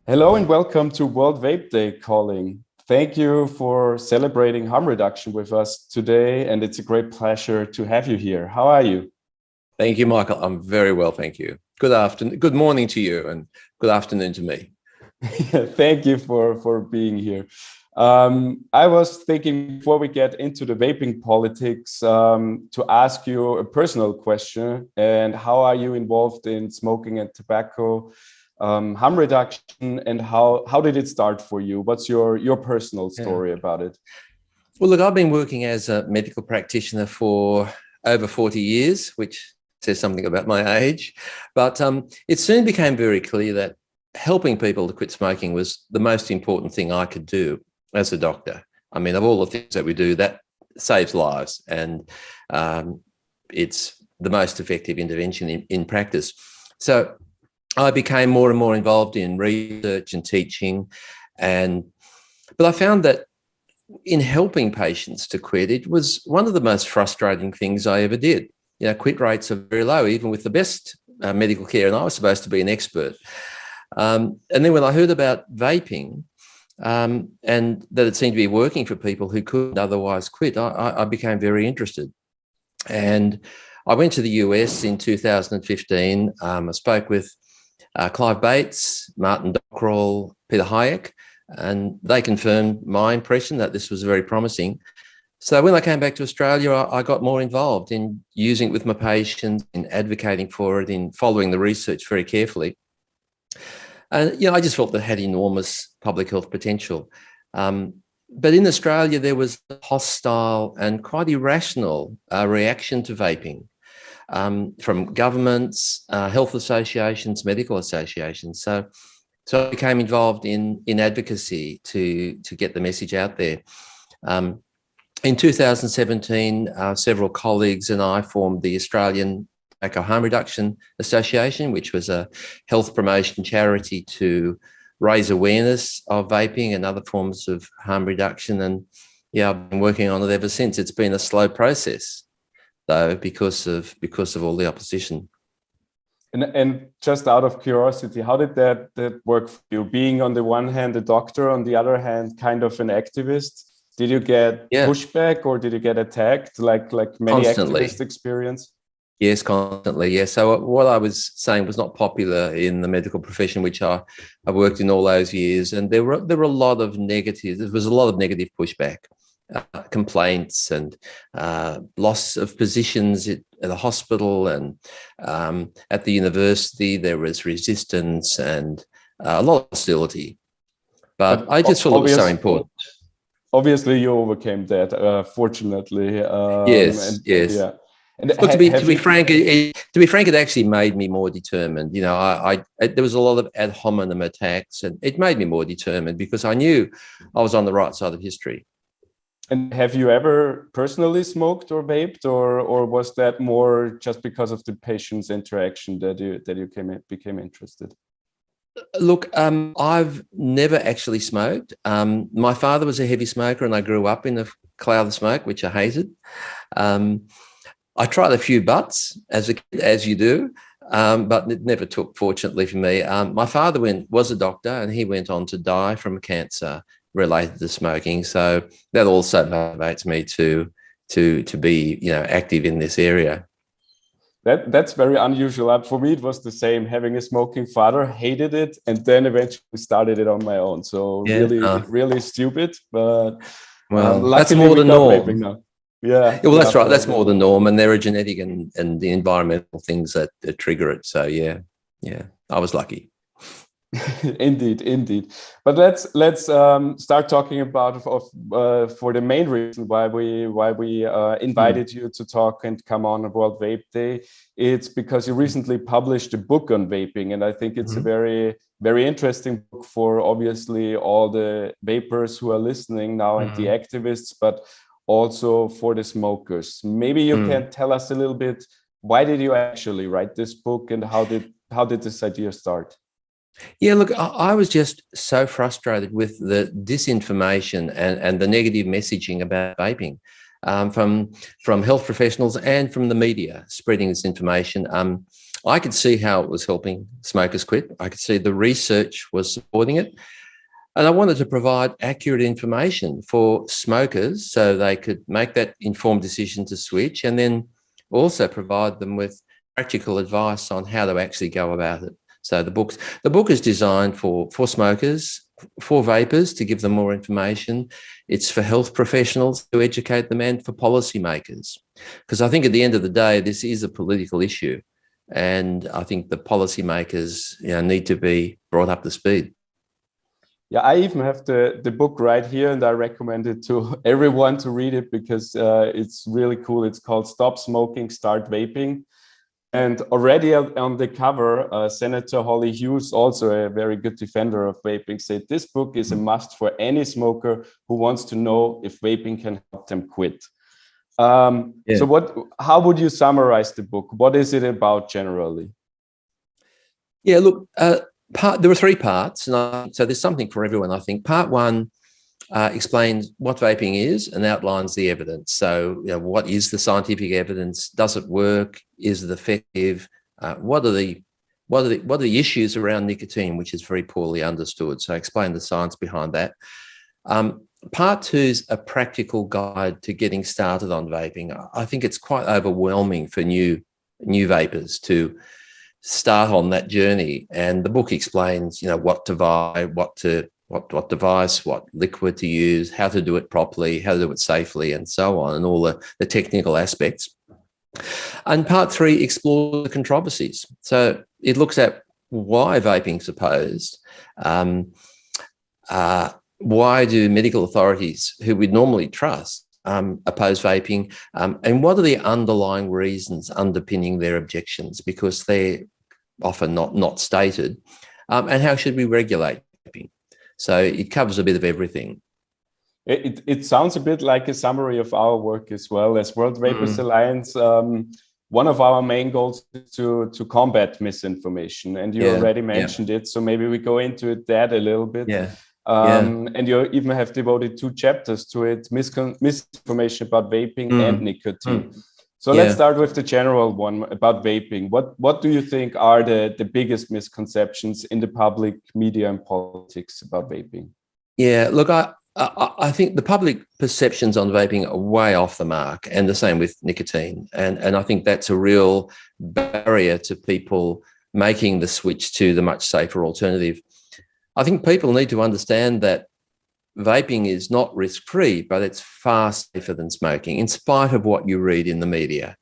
Hello and welcome to World Vape Day, Colin. Thank you for celebrating harm reduction with us today, and it's a great pleasure to have you here. How are you? Thank you, Michael. I'm very well, thank you. Good afternoon, good morning to you, and good afternoon to me. Thank you for being here. I was thinking before we get into the vaping politics to ask you a personal question. And how are you involved in smoking and tobacco harm reduction, and how did it start for you? What's your personal story about it? Well, look, I've been working as a medical practitioner for over 40 years, which says something about my age. But it soon became very clear that helping people to quit smoking was the most important thing I could do as a doctor. I mean, of all the things that we do, that saves lives, and it's the most effective intervention in practice. So I became more and more involved in research and teaching, but I found that in helping patients to quit, it was one of the most frustrating things I ever did. You know, quit rates are very low, even with the best medical care, and I was supposed to be an expert. And then when I heard about vaping and that it seemed to be working for people who couldn't otherwise quit, I became very interested. And I went to the US in 2015. I spoke with Clive Bates, Martin Dockrell, Peter Hayek, and they confirmed my impression that this was very promising. So when I came back to Australia, I got more involved in using it with my patients, in advocating for it, in following the research very carefully. And, I just felt that it had enormous public health potential. But in Australia, there was a hostile and quite irrational reaction to vaping from governments, health associations, medical associations. So I became involved in advocacy to get the message out there. In 2017, several colleagues and I formed the Australian Tobacco Harm Reduction Association, which was a health promotion charity to raise awareness of vaping and other forms of harm reduction. And I've been working on it ever since. It's been a slow process, though, because of all the opposition. And just out of curiosity, how did that work for you? Being on the one hand a doctor, on the other hand kind of an activist, did you get pushback or did you get attacked like many activists experience? Yes, constantly. Yeah. So what I was saying was not popular in the medical profession, which I worked in all those years, and there were a lot of negatives. There was a lot of negative pushback. Complaints and loss of positions at the hospital and at the university. There was resistance and a lot of hostility. But I just thought it was so important. Obviously, you overcame that, fortunately. Yes. Yeah. And look, to be frank, it actually made me more determined. There was a lot of ad hominem attacks, and it made me more determined because I knew I was on the right side of history. And have you ever personally smoked or vaped, or was that more just because of the patient's interaction that you became interested? Look, I've never actually smoked. My father was a heavy smoker, and I grew up in a cloud of smoke, which I hated. I tried a few butts as a kid, as you do, but it never took, fortunately for me. My father was a doctor, and he went on to die from cancer related to smoking. So that also motivates me to be, active in this area. That's very unusual. For me, it was the same. Having a smoking father, hated it, and then eventually started it on my own. So really stupid, but that's more the norm. Now. Yeah. Well, that's right. That's more the norm, and there are genetic and the environmental things that trigger it. So yeah, I was lucky. Indeed. But let's start talking about for the main reason why we invited you to talk and come on World Vape Day. It's because you recently published a book on vaping, and I think it's a very, very interesting book for obviously all the vapers who are listening now and the activists, but also for the smokers. Maybe you can tell us a little bit, why did you actually write this book, and how did this idea start? Yeah, look, I was just so frustrated with the disinformation and the negative messaging about vaping from health professionals and from the media spreading this information. I could see how it was helping smokers quit. I could see the research was supporting it. And I wanted to provide accurate information for smokers so they could make that informed decision to switch, and then also provide them with practical advice on how to actually go about it. So the book is designed for smokers, for vapers, to give them more information. It's for health professionals to educate them, and for policymakers. Because I think at the end of the day, this is a political issue. And I think the policymakers, need to be brought up to speed. Yeah, I even have the book right here, and I recommend it to everyone to read it because it's really cool. It's called Stop Smoking, Start Vaping. And already on the cover, Senator Holly Hughes, also a very good defender of vaping, said this book is a must for any smoker who wants to know if vaping can help them quit. So how would you summarize the book? What is it about generally? Yeah, look, there are 3 parts, and so there's something for everyone, I think. Part 1 explains what vaping is and outlines the evidence. So, what is the scientific evidence? Does it work? Is it effective? What are the issues around nicotine, which is very poorly understood? So, I explain the science behind that. Part 2 is a practical guide to getting started on vaping. I think it's quite overwhelming for new vapers to start on that journey, and the book explains, what to buy, what device, what liquid to use, how to do it properly, how to do it safely, and so on, and all the technical aspects. And part 3 explores the controversies. So it looks at why vaping's opposed. Why do medical authorities, who we'd normally trust, oppose vaping, and what are the underlying reasons underpinning their objections, because they're often not stated, and how should we regulate vaping? So it covers a bit of everything. It sounds a bit like a summary of our work as well. As World Vapers Alliance, one of our main goals is to combat misinformation, and you already mentioned it, so maybe we go into that a little bit. And you even have devoted 2 chapters to it, misinformation about vaping and nicotine. So let's start with the general one about vaping. What do you think are the biggest misconceptions in the public, media, and politics about vaping? Yeah, look, I think the public perceptions on vaping are way off the mark, and the same with nicotine. And I think that's a real barrier to people making the switch to the much safer alternative. I think people need to understand that vaping is not risk-free, but it's far safer than smoking, in spite of what you read in the media.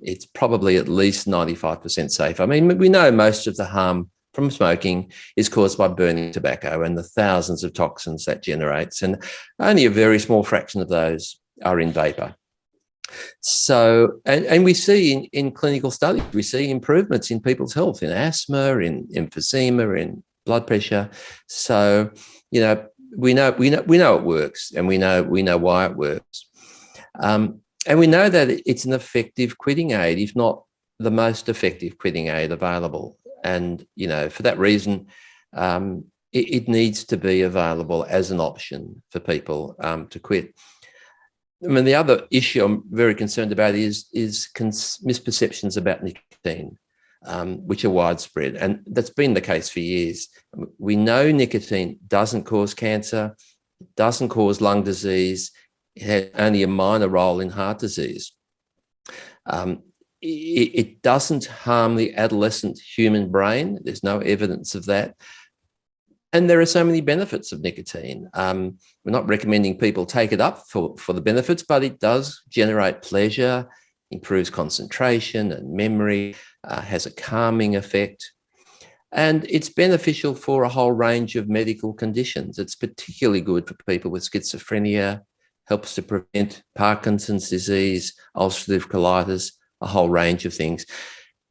It's probably at least 95% safer. I mean, we know most of the harm from smoking is caused by burning tobacco and the thousands of toxins that generates, and only a very small fraction of those are in vapor. So, and we see in clinical studies, we see improvements in people's health, in asthma, in emphysema, in blood pressure. So, we know it works, and we know why it works, and we know that it's an effective quitting aid, if not the most effective quitting aid available. And for that reason, it needs to be available as an option for people to quit. I mean, the other issue I'm very concerned about is misperceptions about nicotine, which are widespread, and that's been the case for years. We know nicotine doesn't cause cancer, doesn't cause lung disease, it has only a minor role in heart disease. It doesn't harm the adolescent human brain. There's no evidence of that. And there are so many benefits of nicotine. We're not recommending people take it up for the benefits, but it does generate pleasure, improves concentration and memory, has a calming effect. And it's beneficial for a whole range of medical conditions. It's particularly good for people with schizophrenia, helps to prevent Parkinson's disease, ulcerative colitis, a whole range of things.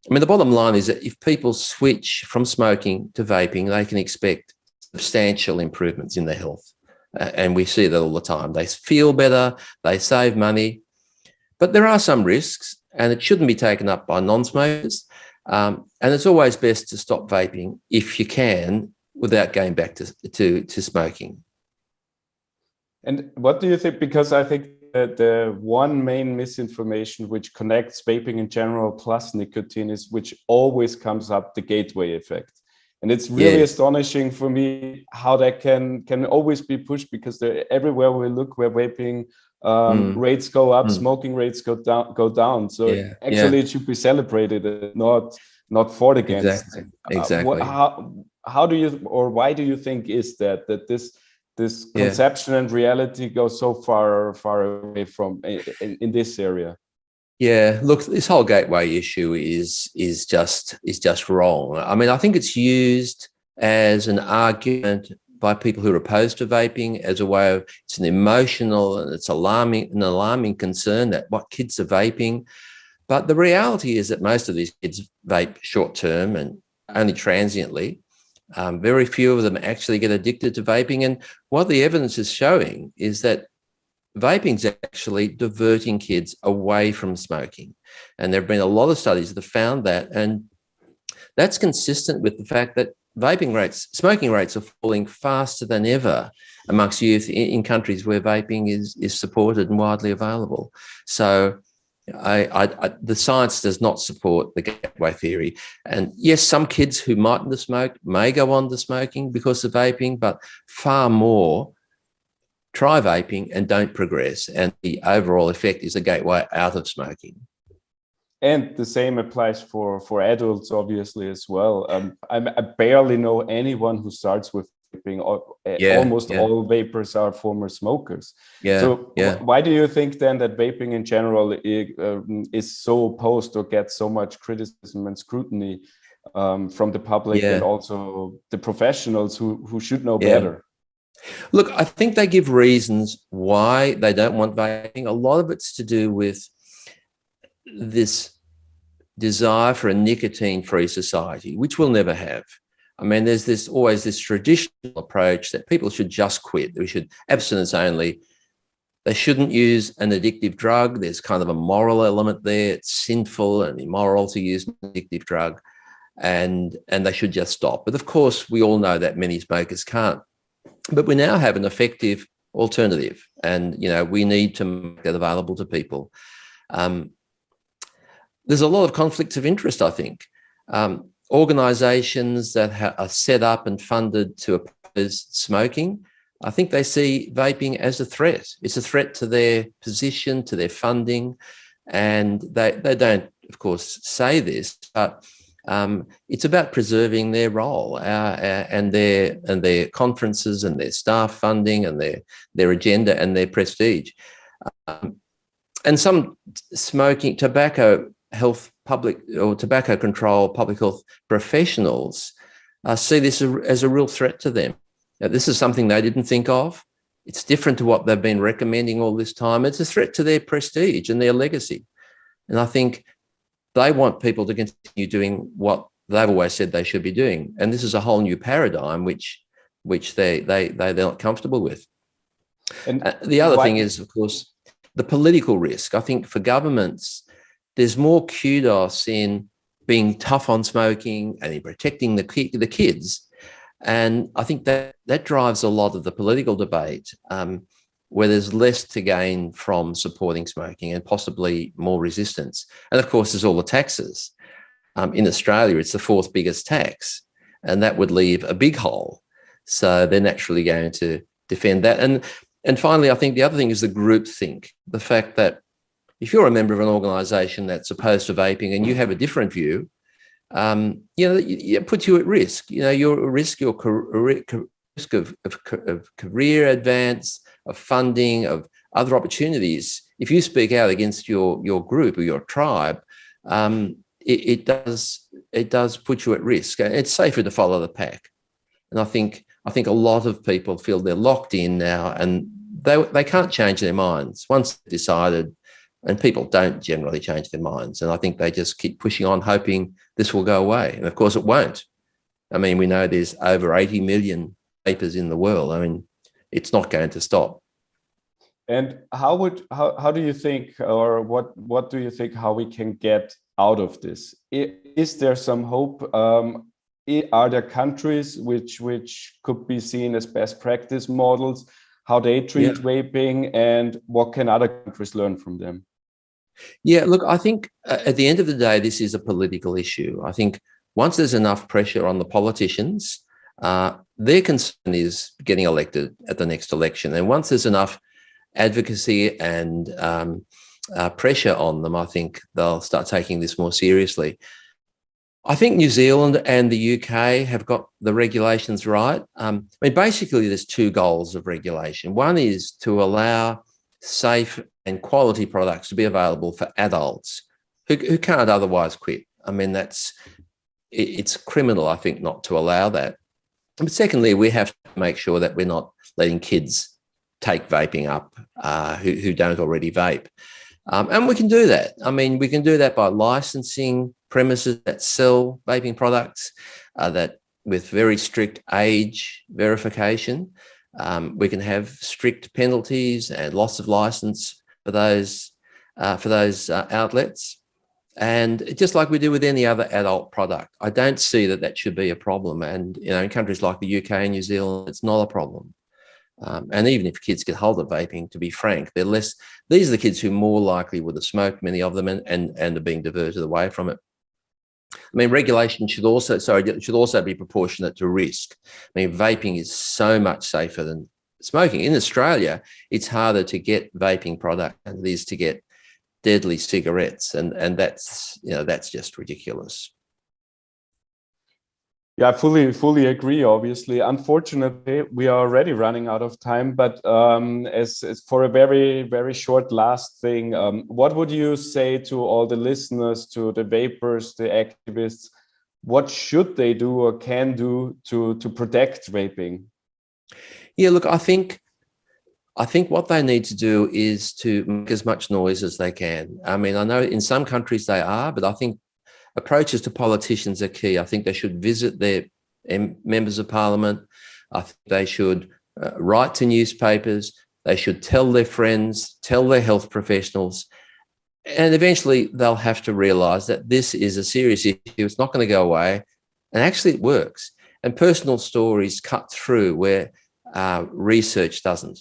I mean, the bottom line is that if people switch from smoking to vaping, they can expect substantial improvements in their health. And we see that all the time. They feel better, they save money. But there are some risks, and it shouldn't be taken up by non-smokers. And it's always best to stop vaping if you can without going back to smoking. And what do you think? Because I think the one main misinformation which connects vaping in general plus nicotine is, which always comes up, the gateway effect. And it's really astonishing for me how that can always be pushed, because everywhere we look, where vaping rates go up, smoking rates go down. So actually, it should be celebrated, not fought against. Exactly. How do you, or why do you think is that this conception and reality go so far away from in this area? Yeah, look, this whole gateway issue is just wrong. I mean, I think it's used as an argument by people who are opposed to vaping as a way of, it's an emotional and it's an alarming concern that what kids are vaping. But the reality is that most of these kids vape short term and only transiently. Very few of them actually get addicted to vaping. And what the evidence is showing is that vaping is actually diverting kids away from smoking. And there have been a lot of studies that have found that. And that's consistent with the fact that smoking rates are falling faster than ever amongst youth in countries where vaping is supported and widely available. So the science does not support the gateway theory. And yes, some kids who mightn't have smoked may go on to smoking because of vaping, but far more try vaping and don't progress. And the overall effect is a gateway out of smoking. And the same applies for adults, obviously, as well. I barely know anyone who starts with vaping. Almost all vapers are former smokers. Why do you think then that vaping in general is so opposed or gets so much criticism and scrutiny from the public and also the professionals who should know better? Look, I think they give reasons why they don't want vaping. A lot of it's to do with this desire for a nicotine-free society, which we'll never have. I mean, there's always this traditional approach that people should just quit. We should abstinence only. They shouldn't use an addictive drug. There's kind of a moral element there. It's sinful and immoral to use an addictive drug, and they should just stop. But of course, we all know that many smokers can't. But we now have an effective alternative, and we need to make that available to people. There's a lot of conflicts of interest, I think. Organisations that are set up and funded to oppose smoking, I think they see vaping as a threat. It's a threat to their position, to their funding, and they don't, of course, say this, but it's about preserving their role and their conferences and their staff funding and their agenda and their prestige. And some tobacco control public health professionals see this as a real threat to them. Now, this is something they didn't think of. It's different to what they've been recommending all this time. It's a threat to their prestige and their legacy. And I think they want people to continue doing what they've always said they should be doing. And this is a whole new paradigm which they're not comfortable with. And the other thing is, of course, the political risk. I think for governments, there's more kudos in being tough on smoking and in protecting the kids. And I think that drives a lot of the political debate, where there's less to gain from supporting smoking and possibly more resistance. And of course, there's all the taxes. In Australia, it's the fourth biggest tax, and that would leave a big hole. So they're naturally going to defend that. And finally, I think the other thing is the groupthink, the fact that if you're a member of an organisation that's opposed to vaping and you have a different view, it puts you at risk. You're at risk, risk of career advance, of funding, of other opportunities. If you speak out against your group or your tribe, it does put you at risk. It's safer to follow the pack. And I think a lot of people feel they're locked in now, and they can't change their minds once they've decided. And people don't generally change their minds. And I think they just keep pushing on, hoping this will go away. And of course it won't. I mean, we know there's over 80 million vapers in the world. I mean, it's not going to stop. And how do you think, or what do you think, how we can get out of this? Is there some hope? Are there countries which could be seen as best practice models? how they treat vaping, and what can other countries learn from them? Yeah, look, I think at the end of the day, this is a political issue. I think once there's enough pressure on the politicians, their concern is getting elected at the next election. And once there's enough advocacy and pressure on them, I think they'll start taking this more seriously. I think New Zealand and the UK have got the regulations right. I mean, basically, there's two goals of regulation. One is to allow safe and quality products to be available for adults who can't otherwise quit. I mean, it's criminal, I think, not to allow that. But secondly, we have to make sure that we're not letting kids take vaping up who don't already vape. And we can do that. I mean, we can do that by licensing premises that sell vaping products that with very strict age verification. We can have strict penalties and loss of license for those outlets. And just like we do with any other adult product, I don't see that should be a problem. And, you know, in countries like the UK and New Zealand, it's not a problem. And even if kids get hold of vaping, to be frank, they're less, these are the kids who more likely would have smoked, many of them, and are being diverted away from it. I mean, regulation should also be proportionate to risk. I mean, vaping is so much safer than smoking. In Australia, it's harder to get vaping product than it is to get deadly cigarettes, and that's, you know, that's just ridiculous. Yeah, I fully agree. Obviously, unfortunately, we are already running out of time. But as for a very short last thing, what would you say to all the listeners, to the vapers, the activists? What should they do or can do to protect vaping? Yeah, look, I think what they need to do is to make as much noise as they can. I mean, I know in some countries they are, but I think approaches to politicians are key. I think they should visit their members of parliament. I think they should write to newspapers. They should tell their friends, tell their health professionals, and eventually they'll have to realise that this is a serious issue. It's not going to go away, and actually it works. And personal stories cut through where research doesn't.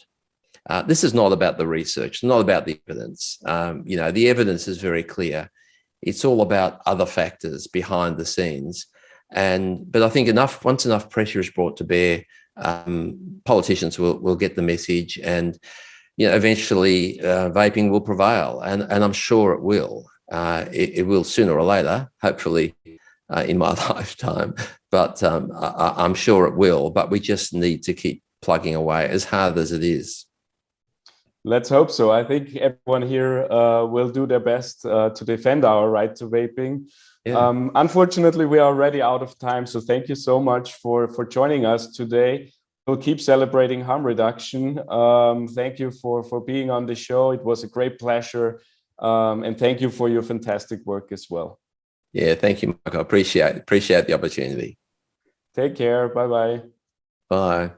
This is not about the research, not about the evidence. You know, the evidence is very clear. It's all about other factors behind the scenes. But I think once enough pressure is brought to bear, politicians will get the message, and, you know, eventually vaping will prevail, and I'm sure it will. It will sooner or later, hopefully in my lifetime, but I'm sure it will. But we just need to keep plugging away as hard as it is. Let's hope so. I think everyone here will do their best to defend our right to vaping. Yeah. Unfortunately, we are already out of time. So thank you so much for joining us today. We'll keep celebrating harm reduction. Thank you for being on the show. It was a great pleasure. And thank you for your fantastic work as well. Yeah, thank you, Michael. I appreciate the opportunity. Take care. Bye-bye. Bye.